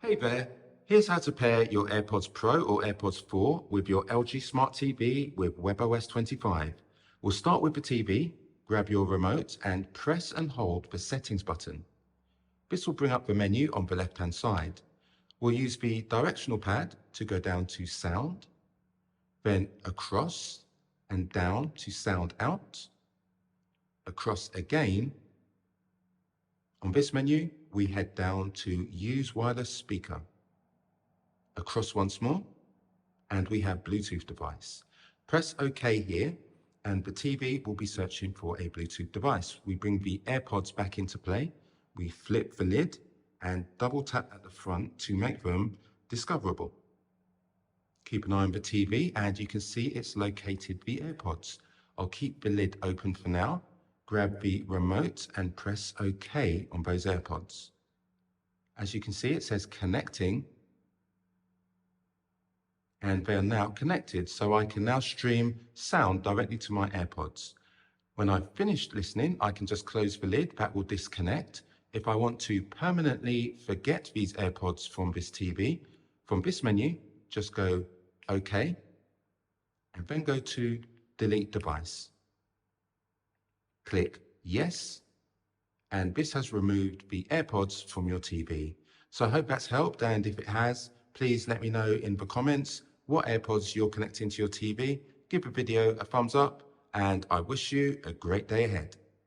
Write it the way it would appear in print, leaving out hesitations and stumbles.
Hey there, here's how to pair your AirPods Pro or AirPods 4 with your LG Smart TV with WebOS 25. We'll start with the TV, grab your remote and press and hold the settings button. This will bring up the menu on the left-hand side. We'll use the directional pad to go down to sound, then across and down to sound out, across again. On this menu, we head down to Use Wireless Speaker. Across once more, and we have Bluetooth device. Press OK here, and the TV will be searching for a Bluetooth device. We bring the AirPods back into play. We flip the lid and double tap at the front to make them discoverable. Keep an eye on the TV, and you can see it's located the AirPods. I'll keep the lid open for now. Grab the remote and press OK on those AirPods. As you can see, it says connecting, and they are now connected, so I can now stream sound directly to my AirPods. When I've finished listening, I can just close the lid. That will disconnect. If I want to permanently forget these AirPods from this TV, from this menu, just go OK, and then go to Delete Device. Click Yes, and this has removed the AirPods from your TV. So I hope that's helped, and if it has, please let me know in the comments what AirPods you're connecting to your TV. Give the video a thumbs up, and I wish you a great day ahead.